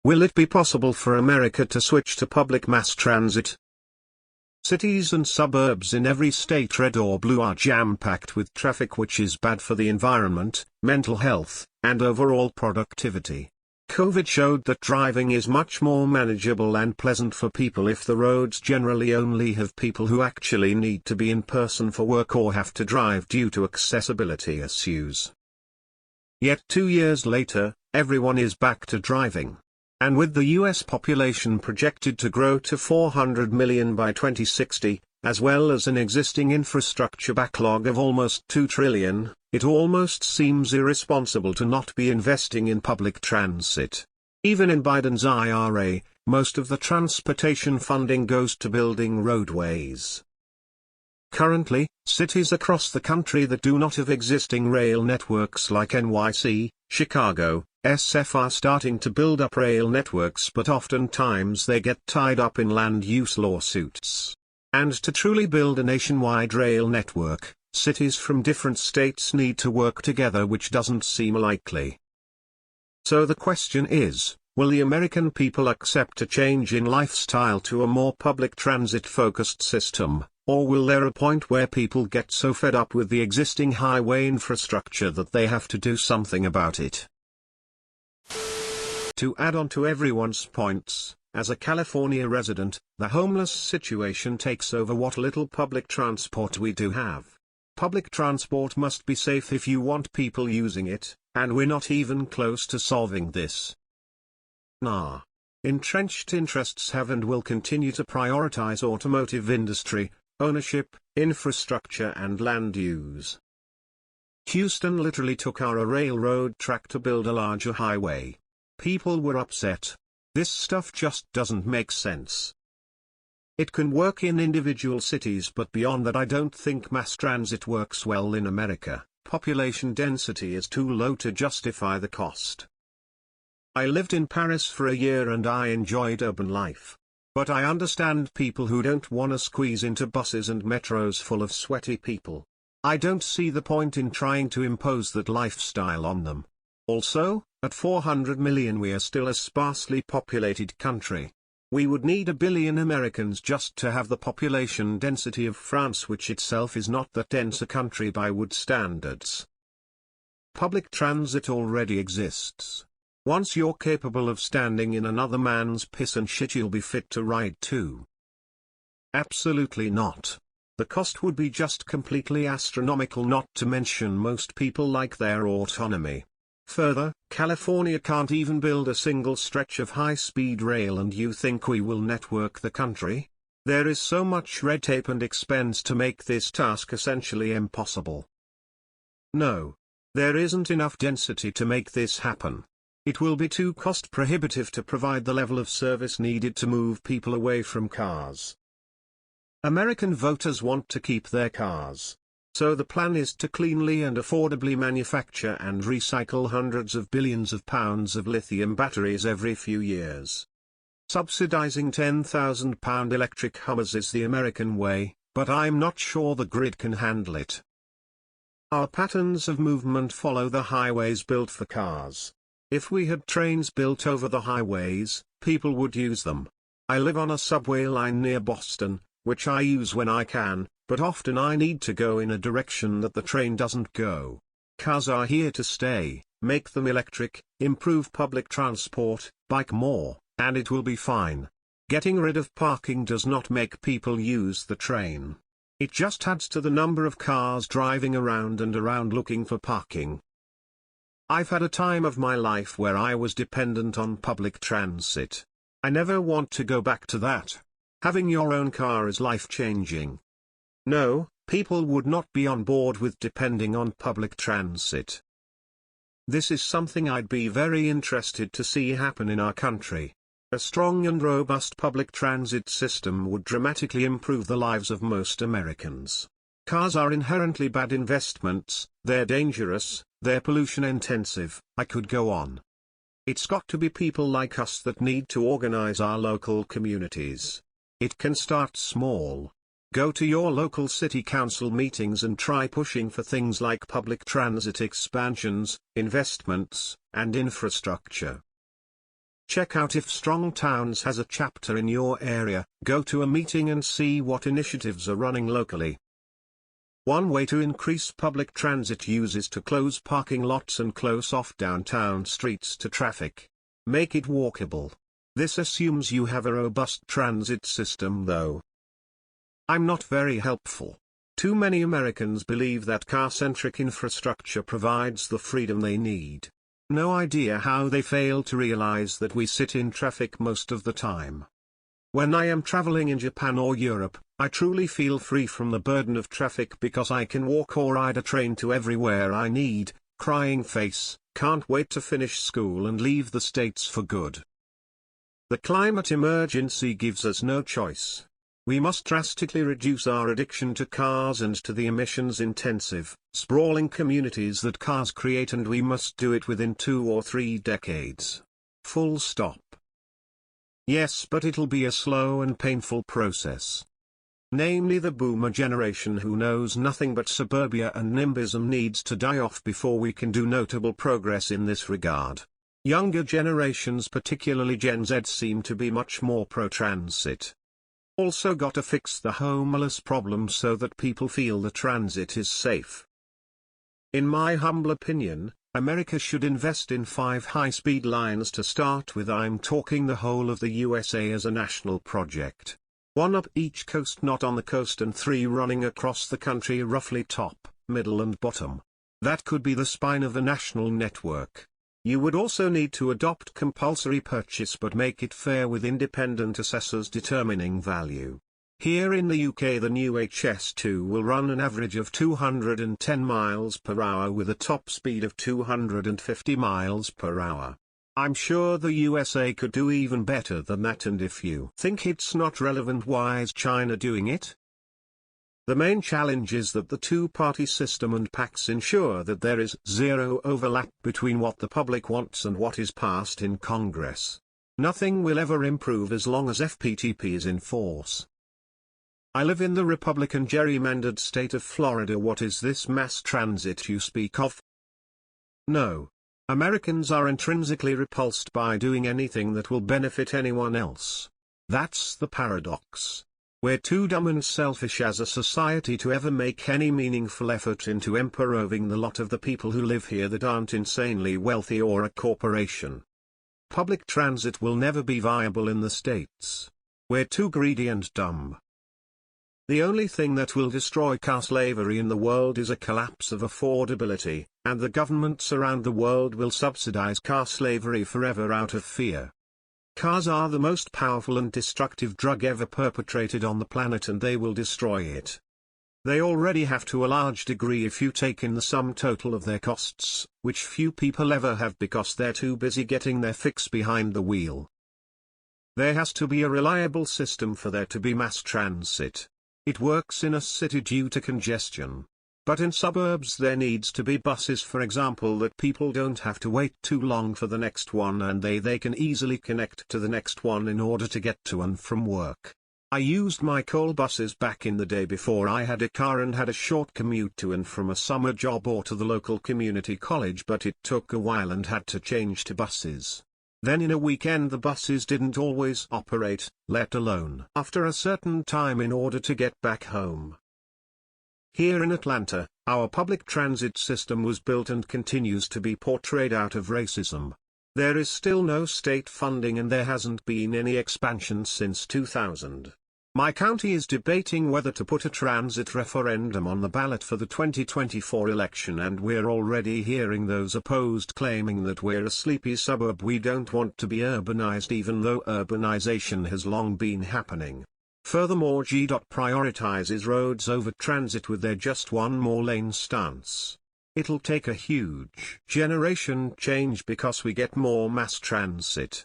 Will it be possible for America to switch to public mass transit? Cities and suburbs in every state, red or blue, are jam-packed with traffic, which is bad for the environment, mental health, and overall productivity. COVID showed that driving is much more manageable and pleasant for people if the roads generally only have people who actually need to be in person for work or have to drive due to accessibility issues. Yet 2 years later, everyone is back to driving. And with the US population projected to grow to 400 million by 2060, as well as an existing infrastructure backlog of almost $2 trillion, it almost seems irresponsible to not be investing in public transit. Even in Biden's IRA, most of the transportation funding goes to building roadways. Currently, cities across the country that do not have existing rail networks like NYC, Chicago, SF are starting to build up rail networks, but oftentimes they get tied up in land use lawsuits. And to truly build a nationwide rail network, cities from different states need to work together, which doesn't seem likely. So the question is, will the American people accept a change in lifestyle to a more public transit-focused system, or will there a point where people get so fed up with the existing highway infrastructure that they have to do something about it? To add on to everyone's points, as a California resident, the homeless situation takes over what little public transport we do have. Public transport must be safe if you want people using it, and we're not even close to solving this. Entrenched interests have and will continue to prioritize automotive industry, ownership, infrastructure and land use. Houston literally took our railroad track to build a larger highway. People were upset. This stuff just doesn't make sense. It can work in individual cities, but beyond that I don't think mass transit works well in America. Population density is too low to justify the cost. I lived in Paris for a year and I enjoyed urban life. But I understand people who don't want to squeeze into buses and metros full of sweaty people. I don't see the point in trying to impose that lifestyle on them. Also, at 400 million we are still a sparsely populated country. We would need 1 billion Americans just to have the population density of France, which itself is not that dense a country by wood standards. Public transit already exists. Once you're capable of standing in another man's piss and shit, you'll be fit to ride too. Absolutely not. The cost would be just completely astronomical, not to mention most people like their autonomy. Further, California can't even build a single stretch of high-speed rail, and you think we will network the country? There is so much red tape and expense to make this task essentially impossible. No. There isn't enough density to make this happen. It will be too cost-prohibitive to provide the level of service needed to move people away from cars. American voters want to keep their cars. So the plan is to cleanly and affordably manufacture and recycle hundreds of billions of pounds of lithium batteries every few years. Subsidizing £10,000 electric Hummers is the American way, but I'm not sure the grid can handle it. Our patterns of movement follow the highways built for cars. If we had trains built over the highways, people would use them. I live on a subway line near Boston, which I use when I can, but often I need to go in a direction that the train doesn't go. Cars are here to stay. Make them electric, improve public transport, bike more, and it will be fine. Getting rid of parking does not make people use the train. It just adds to the number of cars driving around and around looking for parking. I've had a time of my life where I was dependent on public transit. I never want to go back to that. Having your own car is life-changing. No, people would not be on board with depending on public transit. This is something I'd be very interested to see happen in our country. A strong and robust public transit system would dramatically improve the lives of most Americans. Cars are inherently bad investments, they're dangerous, they're pollution-intensive, I could go on. It's got to be people like us that need to organize our local communities. It can start small. Go to your local city council meetings and try pushing for things like public transit expansions, investments, and infrastructure. Check out if Strong Towns has a chapter in your area, go to a meeting and see what initiatives are running locally. One way to increase public transit use is to close parking lots and close off downtown streets to traffic. Make it walkable. This assumes you have a robust transit system though. I'm not very helpful. Too many Americans believe that car-centric infrastructure provides the freedom they need. No idea how they fail to realize that we sit in traffic most of the time. When I am traveling in Japan or Europe, I truly feel free from the burden of traffic because I can walk or ride a train to everywhere I need. Crying face, can't wait to finish school and leave the States for good. The climate emergency gives us no choice. We must drastically reduce our addiction to cars and to the emissions-intensive, sprawling communities that cars create, and we must do it within 2 or 3 decades. Full stop. Yes, but it'll be a slow and painful process. Namely, the boomer generation who knows nothing but suburbia and NIMBYism needs to die off before we can do notable progress in this regard. Younger generations, particularly Gen Z, seem to be much more pro-transit. Also gotta fix the homeless problem so that people feel the transit is safe. In my humble opinion, America should invest in 5 high-speed lines to start with. I'm talking the whole of the USA as a national project. 1 up each coast, not on the coast, and 3 running across the country, roughly top, middle and bottom. That could be the spine of a national network. You would also need to adopt compulsory purchase, but make it fair with independent assessors determining value. Here in the UK, the new HS2 will run an average of 210 miles per hour with a top speed of 250 miles per hour. I'm sure the USA could do even better than that, and if you think it's not relevant, why is China doing it? The main challenge is that the two-party system and PACs ensure that there is zero overlap between what the public wants and what is passed in Congress. Nothing will ever improve as long as FPTP is in force. I live in the Republican gerrymandered state of Florida. What is this mass transit you speak of? No. Americans are intrinsically repulsed by doing anything that will benefit anyone else. That's the paradox. We're too dumb and selfish as a society to ever make any meaningful effort into improving the lot of the people who live here that aren't insanely wealthy or a corporation. Public transit will never be viable in the States. We're too greedy and dumb. The only thing that will destroy car slavery in the world is a collapse of affordability, and the governments around the world will subsidize car slavery forever out of fear. Cars are the most powerful and destructive drug ever perpetrated on the planet, and they will destroy it. They already have to a large degree if you take in the sum total of their costs, which few people ever have because they're too busy getting their fix behind the wheel. There has to be a reliable system for there to be mass transit. It works in a city due to congestion. But in suburbs there needs to be buses, for example, that people don't have to wait too long for the next one, and they can easily connect to the next one in order to get to and from work. I used my coal buses back in the day before I had a car and had a short commute to and from a summer job or to the local community college, but it took a while and had to change to buses. Then in a weekend the buses didn't always operate, let alone after a certain time in order to get back home. Here in Atlanta, our public transit system was built and continues to be portrayed out of racism. There is still no state funding and there hasn't been any expansion since 2000. My county is debating whether to put a transit referendum on the ballot for the 2024 election, and we're already hearing those opposed claiming that we're a sleepy suburb. We don't want to be urbanized, even though urbanization has long been happening. Furthermore, GDOT prioritizes roads over transit with their just one more lane stance. It'll take a huge generation change because we get more mass transit.